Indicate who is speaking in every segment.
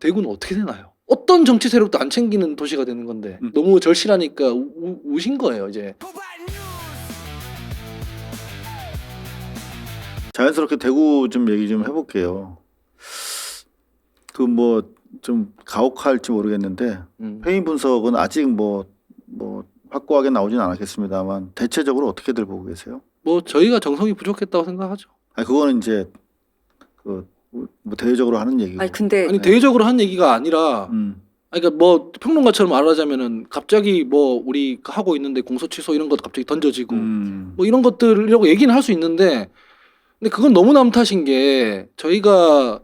Speaker 1: 대구는 어떻게 되나요? 어떤 정치 세력도 안 챙기는 도시가 되는 건데 너무 절실하니까 우신 거예요 이제.
Speaker 2: 자연스럽게 대구 좀 얘기 좀 해볼게요. 그 뭐 좀 가혹할지 모르겠는데 회의 분석은 아직 뭐 확고하게 나오진 않았겠습니다만 대체적으로 어떻게들 보고 계세요?
Speaker 1: 뭐 저희가 정성이 부족했다고 생각하죠.
Speaker 2: 아니 그거는 이제 그 뭐 대외적으로 하는 얘기고.
Speaker 3: 아니 근데
Speaker 1: 아니 대외적으로 한 얘기가 아니라 아니, 그러니까 뭐 평론가처럼 말하자면은 갑자기 뭐 우리 하고 있는데 공소 취소 이런 것 갑자기 던져지고 뭐 이런 것들이라고 얘기는 할 수 있는데 근데 그건 너무 남 탓인 게 저희가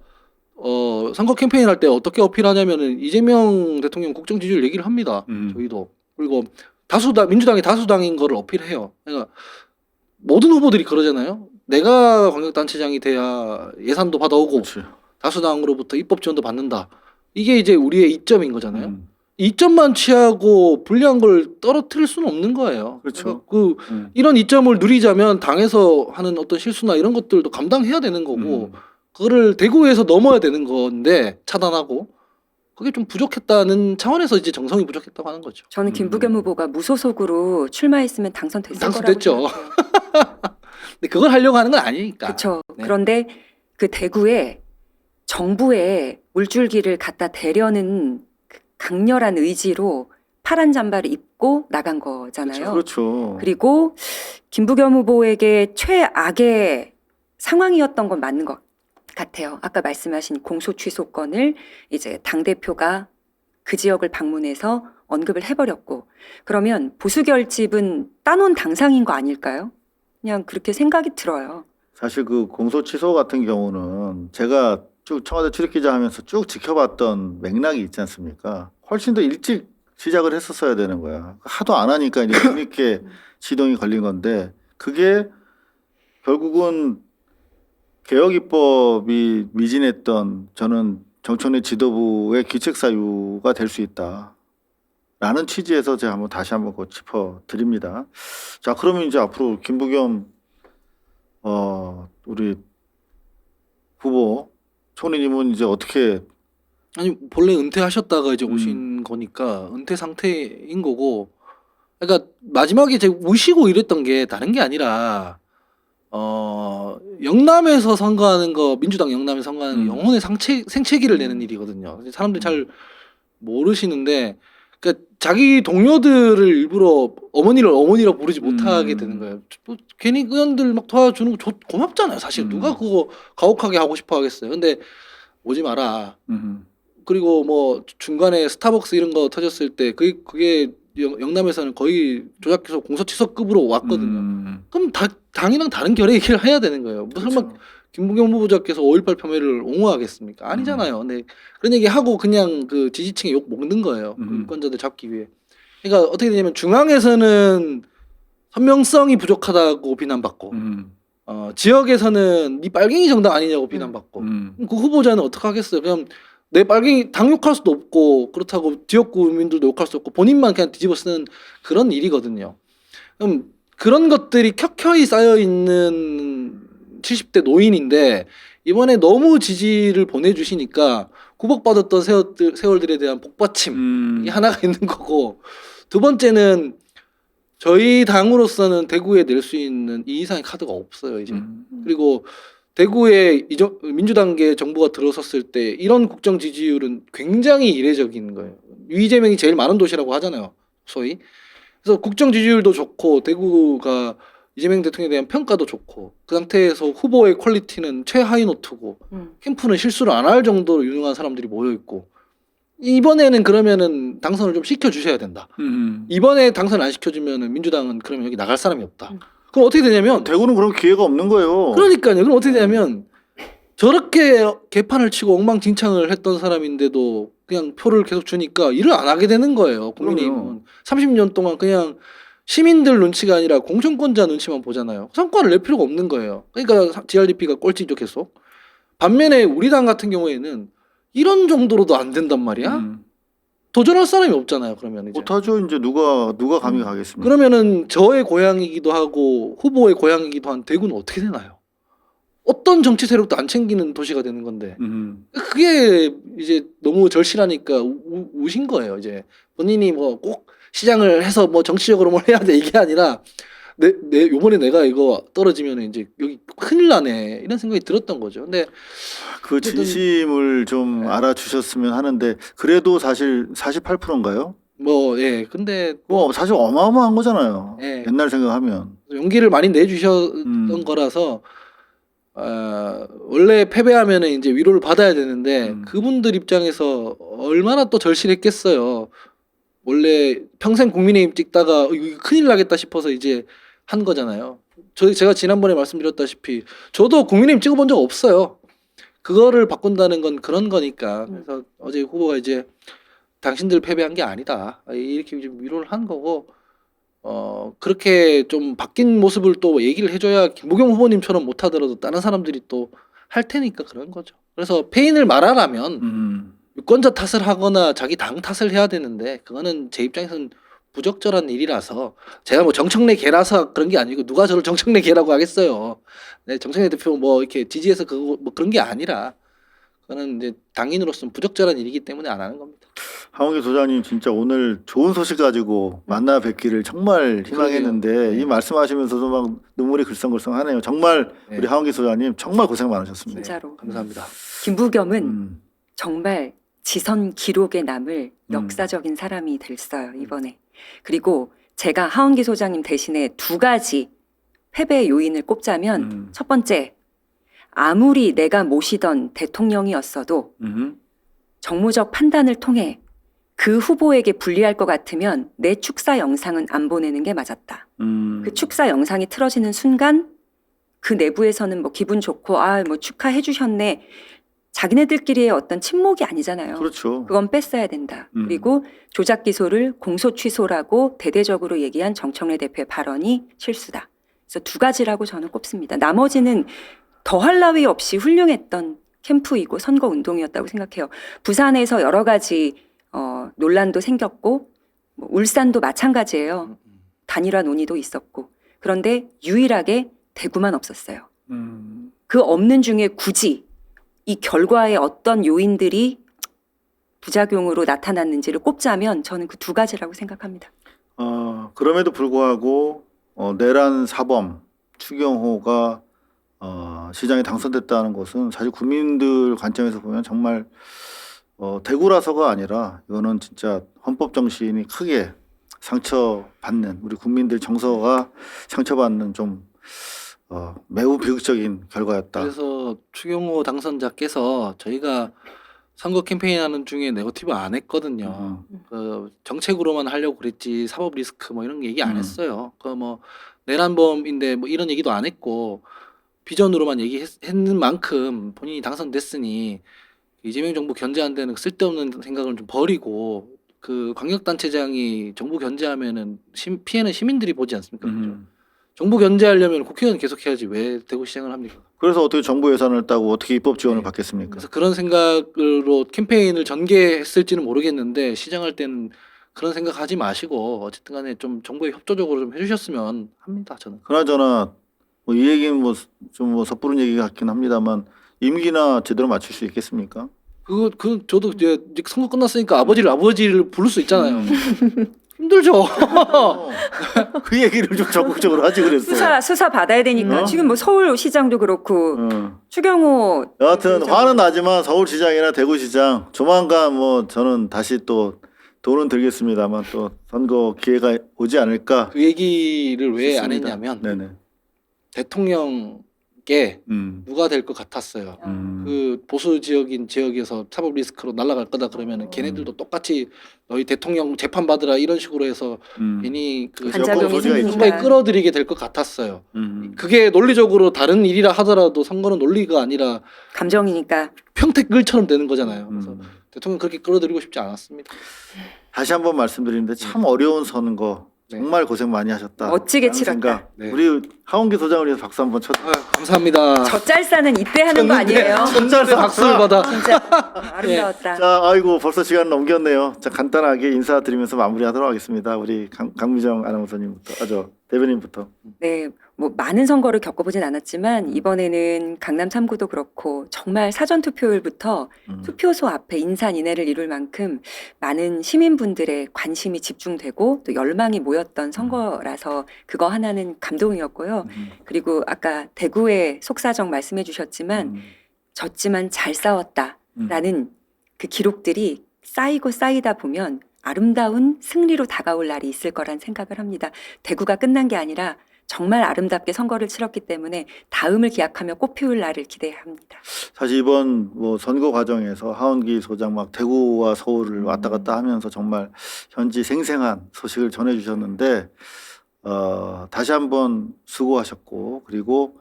Speaker 1: 선거 캠페인 할 때 어떻게 어필하냐면은 이재명 대통령 국정 지지율 얘기를 합니다. 저희도. 그리고 민주당이 다수당인 거를 어필해요. 그러니까 모든 후보들이 그러잖아요. 내가 광역단체장이 돼야 예산도 받아오고
Speaker 2: 그치.
Speaker 1: 다수당으로부터 입법 지원도 받는다. 이게 이제 우리의 이점인 거잖아요. 이점만 취하고 불리한 걸 떨어뜨릴 수는 없는 거예요.
Speaker 2: 그렇죠.
Speaker 1: 이런 이점을 누리자면 당에서 하는 어떤 실수나 이런 것들도 감당해야 되는 거고 그거를 대구에서 넘어야 되는 건데 차단하고 그게 좀 부족했다는 차원에서 이제 정성이 부족했다고 하는 거죠.
Speaker 3: 저는 김부겸 후보가 무소속으로 출마했으면 당선됐을
Speaker 1: 당선됐죠.
Speaker 3: 거라고 생각해요.
Speaker 1: 근데 그걸 하려고 하는 건 아니니까.
Speaker 3: 그렇죠.
Speaker 1: 네.
Speaker 3: 그런데 그 대구에 정부에 물줄기를 갖다 대려는 그 강렬한 의지로 파란 잠바를 입고 나간 거잖아요.
Speaker 2: 그렇죠.
Speaker 3: 그리고 김부겸 후보에게 최악의 상황이었던 건 맞는 것 같아요. 아까 말씀하신 공소 취소권을 이제 당대표가 그 지역을 방문해서 언급을 해버렸고 그러면 보수 결집은 따놓은 당상인 거 아닐까요? 그냥 그렇게 생각이 들어요.
Speaker 2: 사실 그 공소 취소 같은 경우는 제가 쭉 청와대 출입기자 하면서 쭉 지켜봤던 맥락이 있지 않습니까? 훨씬 더 일찍 시작을 했었어야 되는 거야. 하도 안 하니까 이제 뒤늦게 시동이 걸린 건데 그게 결국은 개혁 입법이 미진했던 저는 정청래 지도부의 기책 사유가 될 수 있다. 라는 취지에서 제가 다시 한번 짚어 드립니다. 자, 그러면 이제 앞으로 김부겸 우리 후보 총리님은 이제 어떻게
Speaker 1: 아니 본래 은퇴하셨다가 이제 오신 거니까 은퇴 상태인 거고 그러니까 마지막에 제가 우시고 이랬던 게 다른 게 아니라 영남에서 선거하는 거 민주당 영남에서 선거하는 영혼의 생채기를 내는 일이거든요. 사람들이 잘 모르시는데 그러니까 자기 동료들을 일부러 어머니라고 부르지 못하게 되는 거예요. 뭐 괜히 의원들 막 도와주는 거 고맙잖아요. 사실 누가 그거 가혹하게 하고 싶어 하겠어요. 근데 오지 마라. 그리고 뭐 중간에 스타벅스 이런 거 터졌을 때 그게 영남에서는 거의 조작해서 공소 취소급으로 왔거든요. 그럼 당이랑 다른 결의 얘기를 해야 되는 거예요. 무슨
Speaker 2: 그렇죠.
Speaker 1: 막 김부겸 후보자께서 5.18 폄훼를 옹호하겠습니까? 아니잖아요. 근데 그런 얘기 하고 그냥 그 지지층에 욕 먹는 거예요. 그 유권자들 잡기 위해. 그러니까 어떻게 되냐면 중앙에서는 선명성이 부족하다고 비난받고 지역에서는 네 빨갱이 정당 아니냐고 비난받고 그 후보자는 어떻게 하겠어요? 그냥 내 빨갱이 당 욕할 수도 없고 그렇다고 지역구민들도 욕할 수 없고 본인만 그냥 뒤집어 쓰는 그런 일이거든요. 그럼 그런 것들이 켜켜이 쌓여 있는 70대 노인인데 이번에 너무 지지를 보내주시니까 구박받았던 세월들에 대한 복받침 이게 하나가 있는 거고 두 번째는 저희 당으로서는 대구에 낼 수 있는 이 이상의 카드가 없어요 이제. 그리고 대구에 민주당계 정부가 들어섰을 때 이런 국정 지지율은 굉장히 이례적인 거예요. 이재명이 제일 많은 도시라고 하잖아요, 소위. 그래서 국정 지지율도 좋고 대구가 이재명 대통령에 대한 평가도 좋고 그 상태에서 후보의 퀄리티는 최하위 노트고 캠프는 실수를 안 할 정도로 유능한 사람들이 모여 있고 이번에는 그러면은 당선을 좀 시켜주셔야 된다. 이번에 당선 안 시켜주면은 민주당은 그러면 여기 나갈 사람이 없다. 그럼 어떻게 되냐면
Speaker 2: 대구는 그런 기회가 없는 거예요.
Speaker 1: 그러니까요. 그럼 어떻게 되냐면 저렇게 개판을 치고 엉망진창을 했던 사람인데도 그냥 표를 계속 주니까 일을 안 하게 되는 거예요. 국민의힘은 30년 동안 그냥 시민들 눈치가 아니라 공천권자 눈치만 보잖아요. 성과를 낼 필요가 없는 거예요. 그러니까 GRDP가 꼴찌죠 계속. 반면에 우리 당 같은 경우에는 이런 정도로도 안 된단 말이야. 도전할 사람이 없잖아요. 그러면 이제.
Speaker 2: 못하죠. 이제 누가 감히 가겠습니까?
Speaker 1: 그러면은 저의 고향이기도 하고 후보의 고향이기도 한 대구는 어떻게 되나요? 어떤 정치 세력도 안 챙기는 도시가 되는 건데 그게 이제 너무 절실하니까 우신 거예요. 이제 본인이 뭐 꼭 시장을 해서 뭐 정치적으로 뭘 해야 돼 이게 아니라 내 요번에 내가 이거 떨어지면 이제 여기 큰일 나네 이런 생각이 들었던 거죠. 근데
Speaker 2: 그 진심을 좀 알아주셨으면 하는데 그래도 사실 48%인가요?
Speaker 1: 뭐 예, 근데
Speaker 2: 뭐 사실 어마어마한 거잖아요.
Speaker 1: 예.
Speaker 2: 옛날 생각하면.
Speaker 1: 용기를 많이 내주셨던 거라서 원래 패배하면은 이제 위로를 받아야 되는데 그분들 입장에서 얼마나 또 절실했겠어요. 원래 평생 국민의힘 찍다가 이거 큰일 나겠다 싶어서 이제 한 거잖아요. 제가 지난번에 말씀드렸다시피 저도 국민의힘 찍어본 적 없어요. 그거를 바꾼다는 건 그런 거니까. 그래서 어제 후보가 이제 당신들 패배한 게 아니다 이렇게 좀 위로를 한 거고 그렇게 좀 바뀐 모습을 또 얘기를 해줘야 김부겸 후보님처럼 못하더라도 다른 사람들이 또 할 테니까 그런 거죠. 그래서 패인을 말하라면 유권자 탓을 하거나 자기 당 탓을 해야 되는데 그거는 제 입장에서는 부적절한 일이라서 제가 뭐 정청래 개라서 그런 게 아니고 누가 저를 정청래 개라고 하겠어요. 네, 정청래 대표 뭐 이렇게 지지해서 그거 뭐 그런 게 아니라 그거는 이제 당인으로서는 부적절한 일이기 때문에 안 하는 겁니다.
Speaker 2: 하원기 소장님 진짜 오늘 좋은 소식 가지고 만나 뵙기를 정말 희망했는데
Speaker 1: 그러게요. 네.
Speaker 2: 이 말씀하시면서도 막 눈물이 글썽글썽하네요. 정말
Speaker 1: 네.
Speaker 2: 우리 하원기 소장님 정말 고생 많으셨습니다.
Speaker 3: 진짜로.
Speaker 1: 감사합니다.
Speaker 3: 김부겸은 정말 지선 기록에 남을 역사적인 사람이 됐어요 이번에. 그리고 제가 하원기 소장님 대신에 두 가지 패배의 요인을 꼽자면 첫 번째, 아무리 내가 모시던 대통령이었어도 정무적 판단을 통해 그 후보에게 불리할 것 같으면 내 축사 영상은 안 보내는 게 맞았다. 그 축사 영상이 틀어지는 순간 그 내부에서는 뭐 기분 좋고 뭐 축하해 주셨네. 자기네들끼리의 어떤 침묵이 아니잖아요.
Speaker 2: 그렇죠.
Speaker 3: 그건 뺐어야 된다. 그리고 조작 기소를 공소 취소라고 대대적으로 얘기한 정청래 대표의 발언이 실수다. 그래서 두 가지라고 저는 꼽습니다. 나머지는 더할 나위 없이 훌륭했던 캠프이고 선거 운동이었다고 생각해요. 부산에서 여러 가지 논란도 생겼고 뭐 울산도 마찬가지예요. 단일화 논의도 있었고 그런데 유일하게 대구만 없었어요. 그 없는 중에 굳이 이 결과에 어떤 요인들이 부작용으로 나타났는지를 꼽자면 저는 그 두 가지라고 생각합니다.
Speaker 2: 그럼에도 불구하고 내란 사범 추경호가 시장에 당선됐다는 것은 사실 국민들 관점에서 보면 정말 대구라서가 아니라 이거는 진짜 헌법 정신이 크게 상처받는 우리 국민들 정서가 상처받는 좀 매우 비극적인 결과였다.
Speaker 1: 그래서 추경호 당선자께서 저희가 선거 캠페인하는 중에 네거티브 안 했거든요. 그 정책으로만 하려고 그랬지 사법 리스크 뭐 이런 얘기 안 했어요. 그 뭐 내란범인데 뭐 이런 얘기도 안 했고 비전으로만 얘기했는 만큼 본인이 당선됐으니 이재명 정부 견제한다는 쓸데없는 생각을 좀 버리고 그 광역단체장이 정부 견제하면은 피해는 시민들이 보지 않습니까? 그렇죠? 정부 견제하려면 국회의원 계속 해야지 왜 대구시장을 합니까?
Speaker 2: 그래서 어떻게 정부 예산을 따고 어떻게 입법 지원을
Speaker 1: 네.
Speaker 2: 받겠습니까?
Speaker 1: 그래서 그런 생각으로 캠페인을 전개했을지는 모르겠는데 시장할 때는 그런 생각하지 마시고 어쨌든 간에 좀 정부에 협조적으로 좀 해주셨으면 합니다. 저는.
Speaker 2: 그나저나 뭐 이 얘기는 뭐 좀 뭐 섣부른 얘기 같긴 합니다만 임기나 제대로 맞출 수 있겠습니까?
Speaker 1: 저도 이제 선거 끝났으니까 아버지를 부를 수 있잖아요. 힘들죠.
Speaker 2: 그 얘기를 좀 적극적으로 하지 그랬어.
Speaker 3: 수사 받아야 되니까 지금 뭐 서울시장도 그렇고 추경호
Speaker 2: 여하튼 화는 나지만 서울시장이나 대구시장 조만간 뭐 저는 다시 또 돈은 들겠습니다만 또 선거 기회가 오지 않을까.
Speaker 1: 그 얘기를 왜 안
Speaker 2: 싶습니다.
Speaker 1: 했냐면
Speaker 2: 네네.
Speaker 1: 대통령께 누가 될 것 같았어요. 그 보수 지역에서 사법 리스크로 날아갈 거다 그러면은 걔네들도 똑같이 너희 대통령 재판 받으라 이런 식으로 해서 괜히 그
Speaker 3: 반작용이
Speaker 2: 소지가 있죠.
Speaker 1: 선거에 끌어들이게 될 것 같았어요. 그게 논리적으로 다른 일이라 하더라도 선거는 논리가 아니라
Speaker 3: 감정이니까
Speaker 1: 평택을처럼 되는 거잖아요. 그래서 대통령 그렇게 끌어들이고 싶지 않았습니다.
Speaker 2: 다시 한번 말씀드리는데 참 어려운 선거 정말 고생 많이 하셨다.
Speaker 3: 멋지게
Speaker 2: 라는
Speaker 3: 치렀다.
Speaker 2: 생각.
Speaker 1: 네.
Speaker 2: 우리 하원기 소장을 위해서 박수 한번 쳐.
Speaker 1: 감사합니다.
Speaker 3: 저 짤사는 이때 하는 거 아니에요?
Speaker 1: 천장에 박수를 받아.
Speaker 3: 진짜 아름다웠다.
Speaker 2: 자, 아이고 벌써 시간 넘겼네요. 자, 간단하게 인사드리면서 마무리하도록 하겠습니다. 우리 강미정 아나운서님부터, 대변인부터.
Speaker 3: 네, 뭐 많은 선거를 겪어보진 않았지만 이번에는 강남 3구도 그렇고 정말 사전 투표율부터 투표소 앞에 인산인해를 이룰 만큼 많은 시민분들의 관심이 집중되고 또 열망이 모였던 선거라서 그거 하나는 감동이었고요. 그리고 아까 대구의 속사정 말씀해 주셨지만 졌지만 잘 싸웠다라는 그 기록들이 쌓이고 쌓이다 보면 아름다운 승리로 다가올 날이 있을 거란 생각을 합니다. 대구가 끝난 게 아니라 정말 아름답게 선거를 치렀기 때문에 다음을 기약하며 꽃피울 날을 기대합니다.
Speaker 2: 사실 이번 뭐 선거 과정에서 하원기 소장 막 대구와 서울을 왔다 갔다 하면서 정말 현지 생생한 소식을 전해주셨는데 다시 한번 수고하셨고 그리고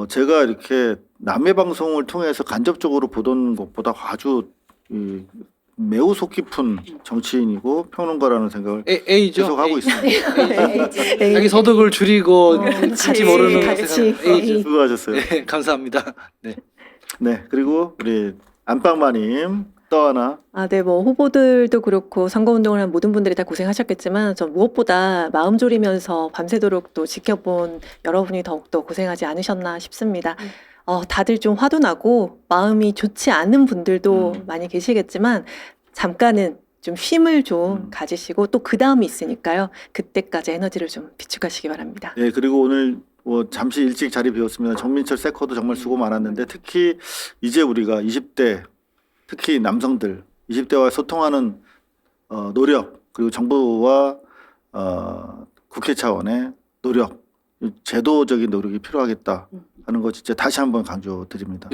Speaker 2: 제가 이렇게 남해 방송을 통해서 간접적으로 보던 것보다 아주 매우 속 깊은 정치인이고 평론가라는 생각을
Speaker 1: A죠.
Speaker 2: 계속 하고 있습니다.
Speaker 1: 자기 소득을 줄이고 같이 모르는
Speaker 4: 같이
Speaker 1: A죠.
Speaker 2: 수고하셨어요.
Speaker 1: 네, 감사합니다. 네.
Speaker 2: 네, 그리고 우리 안방마님 또 하나.
Speaker 4: 네, 뭐 후보들도 그렇고 선거운동을 한 모든 분들이 다 고생하셨겠지만 전 무엇보다 마음 졸이면서 밤새도록 또 지켜본 여러분이 더욱더 고생하지 않으셨나 싶습니다. 다들 좀 화도 나고 마음이 좋지 않은 분들도 많이 계시겠지만 잠깐은 좀 쉼을 좀 가지시고 또 그 다음이 있으니까요. 그때까지 에너지를 좀 비축하시기 바랍니다.
Speaker 2: 네, 그리고 오늘 뭐 잠시 일찍 자리 비웠습니다. 정민철 세커도 정말 수고 많았는데 특히 이제 우리가 20대 특히 남성들 20대와 소통하는 노력 그리고 정부와 국회 차원의 노력 제도적인 노력이 필요하겠다 하는 거 진짜 다시 한번 강조드립니다.